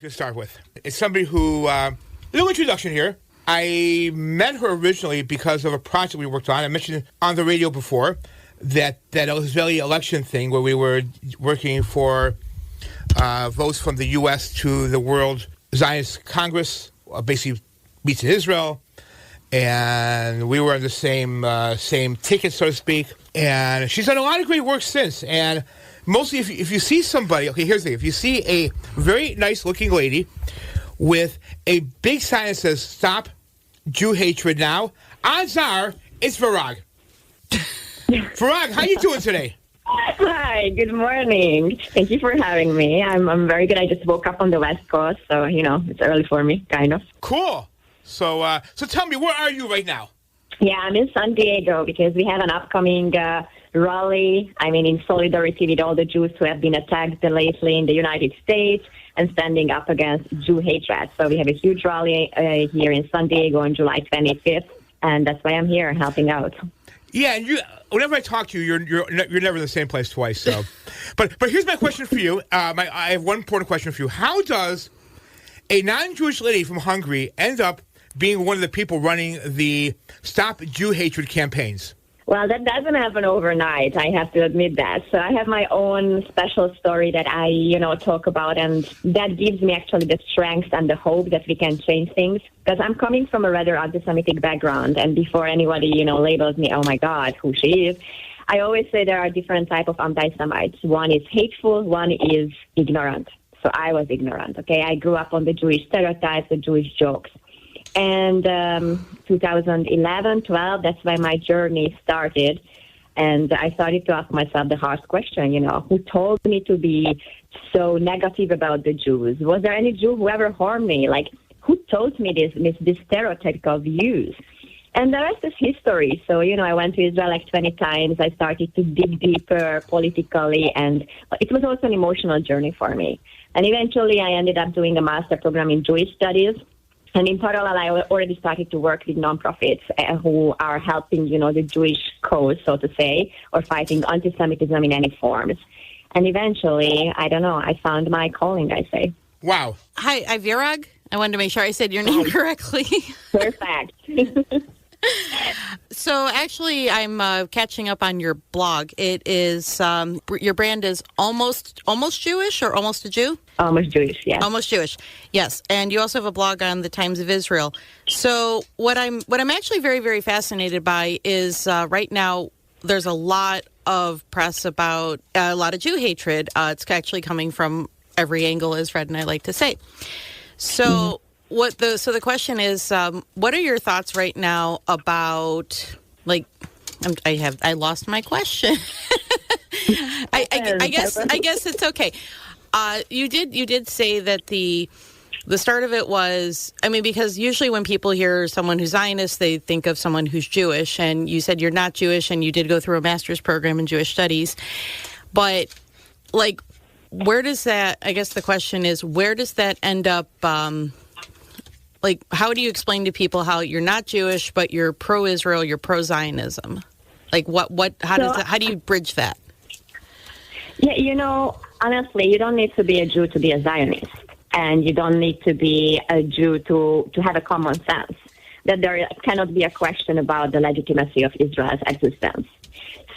To start with, it's somebody who, little introduction here. I met her originally because of a project we worked on. I mentioned on the radio before that Israeli election thing where we were working for votes from the U.S. to the World Zionist Congress, basically meets in Israel, and we were on the same ticket, so to speak. And she's done a lot of great work since, and mostly, if you see somebody, okay, here's the thing. If you see a very nice-looking lady with a big sign that says, "Stop Jew Hatred Now," odds are it's Virag. Virag, how you doing today? Hi, good morning. Thank you for having me. I'm very good. I just woke up on the West Coast, so, it's early for me, kind of. Cool. So tell me, where are you right now? Yeah, I'm in San Diego because we have an upcoming rally, in solidarity with all the Jews who have been attacked lately in the United States and standing up against Jew hatred. So we have a huge rally here in San Diego on July 25th, and that's why I'm here helping out. Yeah, and whenever I talk to you, you're never in the same place twice. So, but here's my question for you. I have one important question for you. How does a non-Jewish lady from Hungary end up being one of the people running the Stop Jew Hatred campaigns? Well, that doesn't happen overnight. I have to admit that. So I have my own special story that I, talk about, and that gives me actually the strength and the hope that we can change things. Because I'm coming from a rather anti-Semitic background, and before anybody, labels me, oh my God, who she is, I always say there are different types of anti-Semites. One is hateful, one is ignorant. So I was ignorant, okay? I grew up on the Jewish stereotypes, the Jewish jokes. And 2011, 12, that's when my journey started. And I started to ask myself the hard question, who told me to be so negative about the Jews? Was there any Jew who ever harmed me? Like, who told me this stereotypical views? And the rest is history. So, I went to Israel like 20 times. I started to dig deeper politically, and it was also an emotional journey for me. And eventually I ended up doing a master program in Jewish studies. And in parallel, I already started to work with nonprofits who are helping, the Jewish cause, so to say, or fighting anti-Semitism in any forms. And eventually, I found my calling, I say. Wow. Hi, I'm Virag. I wanted to make sure I said your name correctly. Perfect. So actually, I'm catching up on your blog. It is, your brand is almost Jewish or almost a Jew? Almost Jewish, yeah. Almost Jewish, yes. And you also have a blog on the Times of Israel. So what I'm actually very, very fascinated by is right now there's a lot of press about a lot of Jew hatred. It's actually coming from every angle, as Fred and I like to say. So the question is, what are your thoughts right now about, I lost my question. I guess it's okay. You did say that the start of it was, because usually when people hear someone who's Zionist, they think of someone who's Jewish, and you said you're not Jewish, and you did go through a master's program in Jewish studies, but where does that, I guess the question is, where does that end up, how do you explain to people how you're not Jewish, but you're pro-Israel, you're pro-Zionism? How do you bridge that? Yeah, honestly, you don't need to be a Jew to be a Zionist, and you don't need to be a Jew to have a common sense that there cannot be a question about the legitimacy of Israel's existence.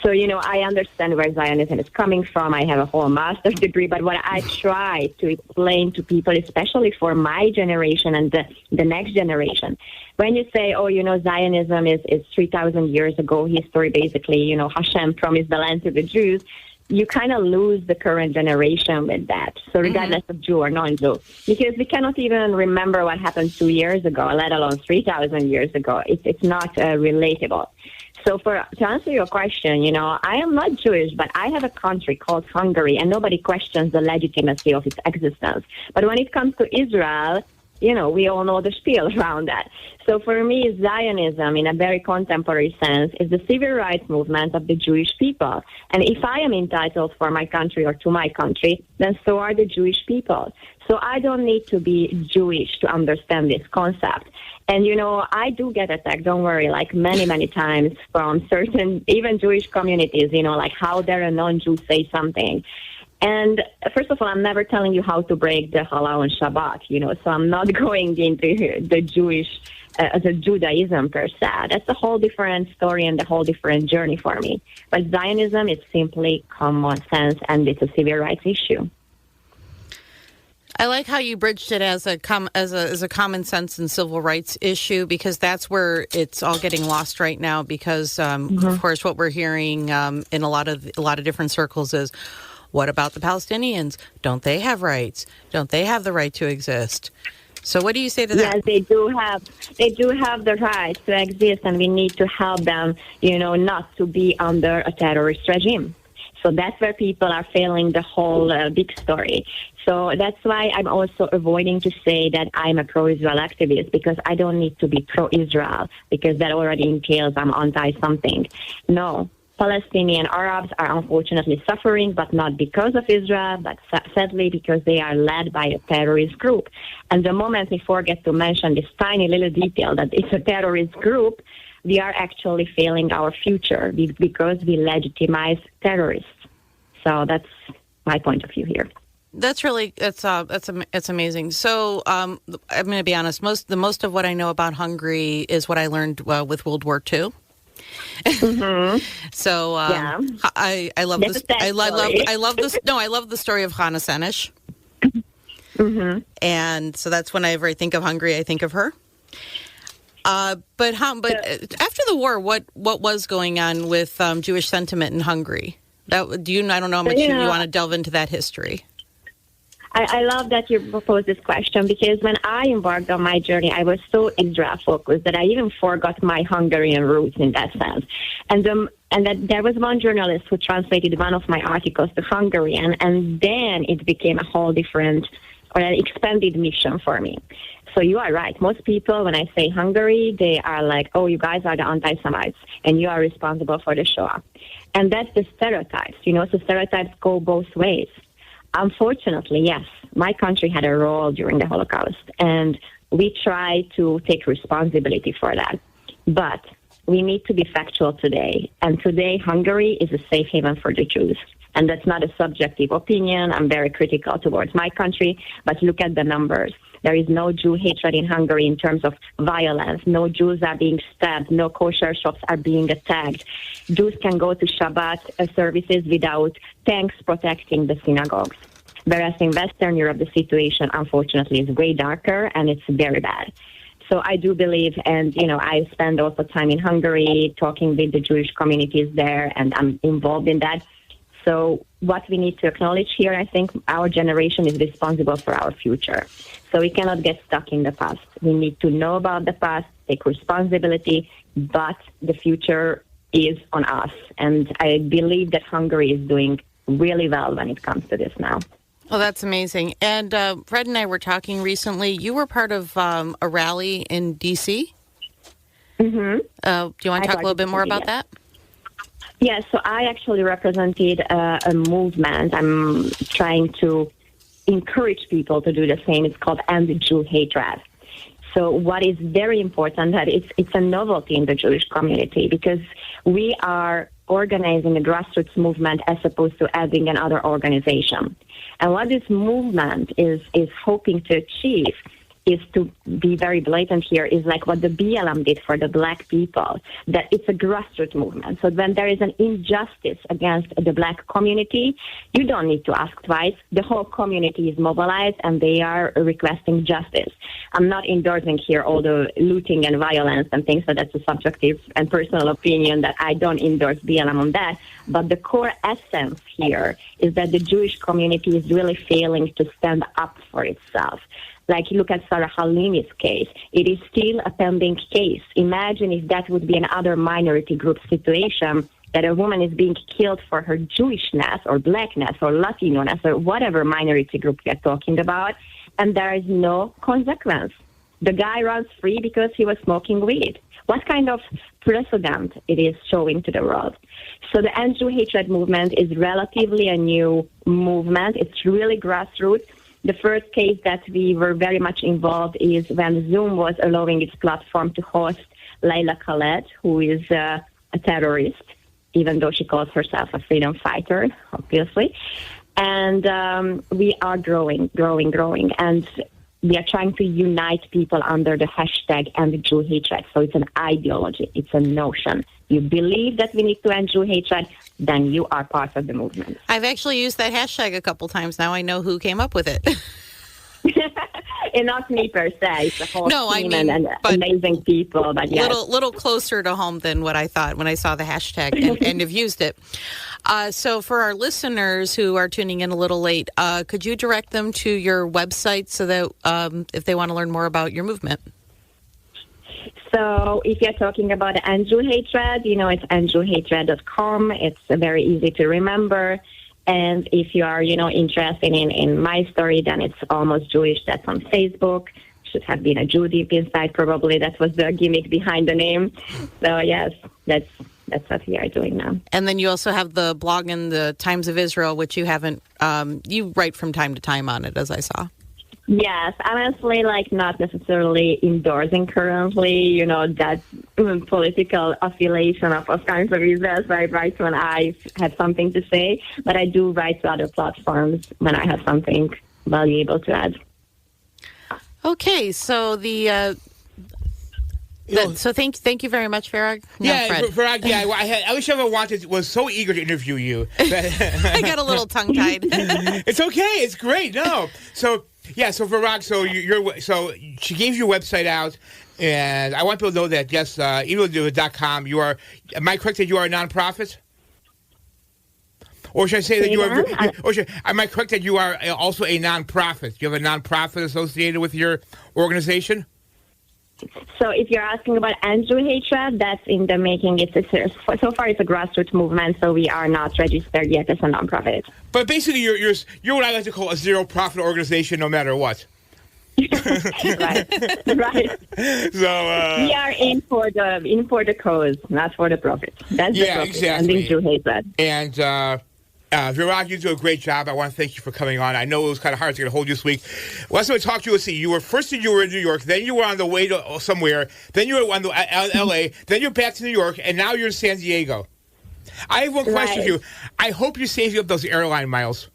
So, I understand where Zionism is coming from. I have a whole master's degree, but what I try to explain to people, especially for my generation and the next generation, when you say, Zionism is 3,000 years ago history, basically, Hashem promised the land to the Jews, you kind of lose the current generation with that. So regardless of Jew or non-Jew, because we cannot even remember what happened 2 years ago, let alone 3,000 years ago. It's not relatable. So to answer your question, I am not Jewish, but I have a country called Hungary, and nobody questions the legitimacy of its existence. But when it comes to Israel, we all know the spiel around that. So for me, Zionism, in a very contemporary sense, is the civil rights movement of the Jewish people. And if I am entitled for my country or to my country, then so are the Jewish people. So I don't need to be Jewish to understand this concept. And, I do get attacked, don't worry, many, many times from certain, even Jewish communities, how dare a non-Jew say something. And first of all, I'm never telling you how to break the halal and Shabbat, so I'm not going into the the Judaism per se. That's a whole different story and a whole different journey for me. But Zionism is simply common sense, and it's a civil rights issue. I like how you bridged it as a common sense and civil rights issue, because that's where it's all getting lost right now. Because of course, what we're hearing in a lot of different circles is, what about the Palestinians? Don't they have rights? Don't they have the right to exist? So what do you say to that? Yes, they do have the right to exist, and we need to help them, not to be under a terrorist regime. So that's where people are failing the whole big story. So that's why I'm also avoiding to say that I'm a pro-Israel activist, because I don't need to be pro-Israel, because that already entails I'm anti-something. No. Palestinian Arabs are unfortunately suffering, but not because of Israel, but sadly because they are led by a terrorist group. And the moment we forget to mention this tiny little detail that it's a terrorist group, we are actually failing our future because we legitimize terrorists. So that's my point of view here. That's amazing. So I'm going to be honest. Most of what I know about Hungary is what I learned with World War II. So I love this. I love this. No, I love the story of Hannah Senesh. And so that's whenever I think of Hungary, I think of her. But after the war, what was going on with Jewish sentiment in Hungary? I don't know how much you want to delve into that history. I love that you proposed this question, because when I embarked on my journey, I was so Israel-focused that I even forgot my Hungarian roots in that sense. And that there was one journalist who translated one of my articles to Hungarian, and then it became a whole different or an expanded mission for me. So you are right. Most people, when I say Hungary, they are like, oh, you guys are the anti-Semites, and you are responsible for the Shoah. And that's the stereotypes. So stereotypes go both ways. Unfortunately, yes, my country had a role during the Holocaust, and we try to take responsibility for that. But we need to be factual today. And today, Hungary is a safe haven for the Jews. And that's not a subjective opinion. I'm very critical towards my country, but look at the numbers. There is no Jew hatred in Hungary in terms of violence. No Jews are being stabbed. No kosher shops are being attacked. Jews can go to Shabbat services without tanks protecting the synagogues. Whereas in Western Europe, the situation, unfortunately, is way darker, and it's very bad. So I do believe, and, I spend also time in Hungary talking with the Jewish communities there, and I'm involved in that. So what we need to acknowledge here, I think our generation is responsible for our future. So we cannot get stuck in the past. We need to know about the past, take responsibility, but the future is on us. And I believe that Hungary is doing really well when it comes to this now. Well, that's amazing. And Fred and I were talking recently. You were part of a rally in D.C.? Do you want to talk a little bit more about that? Yes, so I actually represented a movement. I'm trying to encourage people to do the same. It's called End Jew Hatred. So what is very important that it's a novelty in the Jewish community, because we are organizing a grassroots movement as opposed to adding another organization. And what this movement is hoping to achieve is, to be very blatant here, is like what the BLM did for the black people, that it's a grassroots movement. So when there is an injustice against the black community, you don't need to ask twice. The whole community is mobilized and they are requesting justice. I'm not endorsing here all the looting and violence and things, so that's a subjective and personal opinion that I don't endorse BLM on that. But the core essence here is that the Jewish community is really failing to stand up for itself. Like, you look at Sarah Halimi's case, it is still a pending case. Imagine if that would be another minority group situation, that a woman is being killed for her Jewishness or blackness or Latino-ness or whatever minority group we are talking about, and there is no consequence. The guy runs free because he was smoking weed. What kind of precedent it is showing to the world? So the End Jew Hatred movement is relatively a new movement. It's really grassroots. The first case that we were very much involved is when Zoom was allowing its platform to host Layla Khaled, who is a terrorist, even though she calls herself a freedom fighter, obviously. And we are growing. And we are trying to unite people under the hashtag End Jew Hatred. So it's an ideology. It's a notion. You believe that we need to end Jew hatred, then you are part of the movement. I've actually used that hashtag a couple times now. I know who came up with it. And not me per se. It's a whole team and but amazing people. But yes. Little closer to home than what I thought when I saw the hashtag and have used it. So for our listeners who are tuning in a little late, could you direct them to your website so that if they want to learn more about your movement? So if you're talking about End Jew Hatred, it's endjewhatred.com. It's very easy to remember. And if you are, interested in my story, then it's Almost Jewish. That's on Facebook. Should have been a Jew deep inside, probably. That was the gimmick behind the name. So, yes, that's what we are doing now. And then you also have the blog in the Times of Israel, which you haven't, you write from time to time on it, as I saw. Yes, honestly, not necessarily endorsing currently, that political affiliation of Times of Israel. So I write when I have something to say, but I do write to other platforms when I have something valuable to add. Okay, so so thank you very much, Virag. Virag. Yeah, I wish I ever was so eager to interview you. I got a little tongue tied. It's okay. It's great. No, so. Yeah, so Virag, so she gave your website out, and I want people to know that yes, evildoer.com. You are. Am I correct that you are a nonprofit? Or should I say that you are? Am I correct that you are also a nonprofit? You have a nonprofit associated with your organization? So if you're asking about End Jew Hatred, that's in the making. So far it's a grassroots movement, so we are not registered yet as a nonprofit. But basically, you're what I like to call a zero-profit organization, no matter what. Right. So we are in for the cause, not for the profit. That's the profit. Exactly. Ending Jew hatred. And Virag, you do a great job. I want to thank you for coming on. I know it was kind of hard to get a hold of you this week. Last time I talked to you, let's see, you were in New York, then you were on the way to somewhere, then you were on L.A., then you're back to New York, and now you're in San Diego. I have one question for you. I hope you're saving up those airline miles.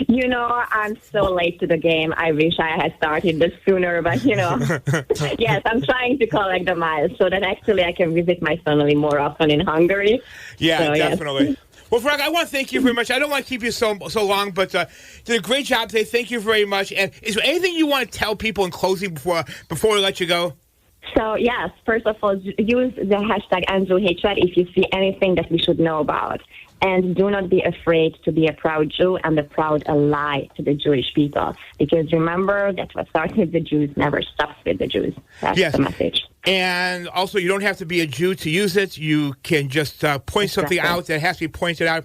I'm so late to the game. I wish I had started this sooner, but, yes, I'm trying to collect the miles so that actually I can visit my family more often in Hungary. Yeah, so, definitely. Yes. Well, Virag, I want to thank you very much. I don't want to keep you so long, but did a great job today. Thank you very much. And is there anything you want to tell people in closing before we let you go? So, yes, first of all, use the hashtag End Jew Hatred if you see anything that we should know about. And do not be afraid to be a proud Jew and a proud ally to the Jewish people. Because remember that what starts with the Jews never stops with the Jews. That's the message. And also, you don't have to be a Jew to use it. You can just point something out that has to be pointed out.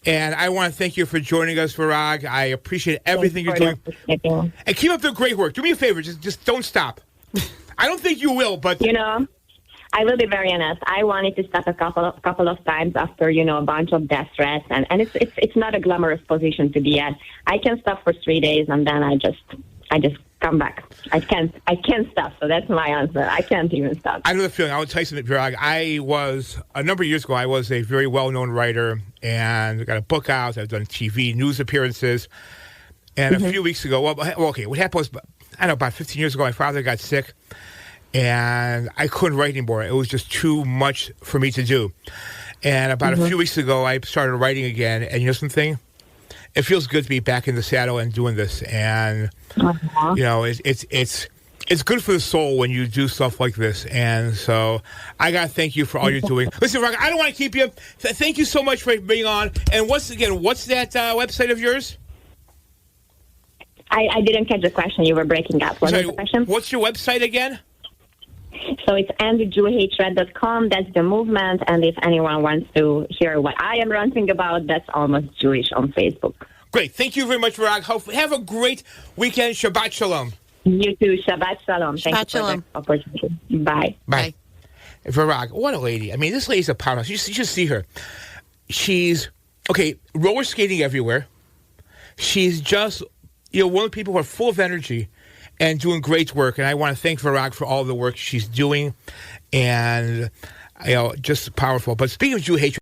And I want to thank you for joining us, Virag. I appreciate everything you're doing. And keep up the great work. Do me a favor. Just don't stop. I don't think you will, but... I will be very honest. I wanted to stop a couple of times after, a bunch of death threats. And it's not a glamorous position to be at. I can stop for 3 days, and then I just come back. I can't stop. So that's my answer. I can't even stop. I know the feeling. I will tell you something, Virag. A number of years ago, I was a very well-known writer, and I got a book out. I've done TV, news appearances. And a few weeks ago, what happened was, about 15 years ago, my father got sick. And I couldn't write anymore. It was just too much for me to do. And about a few weeks ago, I started writing again. And you know something? It feels good to be back in the saddle and doing this. And, it's good for the soul when you do stuff like this. And so I got to thank you for all you're doing. Listen, Rock, I don't want to keep you. Thank you so much for being on. And what's that website of yours? I didn't catch the question. You were breaking up. What was the question? What's your website again? So it's endjewhatred.com. That's the movement. And if anyone wants to hear what I am ranting about, that's Almost Jewish on Facebook. Great. Thank you very much, Virag. Have a great weekend. Shabbat Shalom. You too. Shabbat Shalom. Thank you Shalom. for the opportunity. Bye. Bye. Virag, what a lady. I mean, this lady's a powerhouse. You should see her. She's, roller skating everywhere. She's just, one of the people who are full of energy and doing great work. And I want to thank Virag for all the work she's doing. And, just powerful. But speaking of Jew hatred,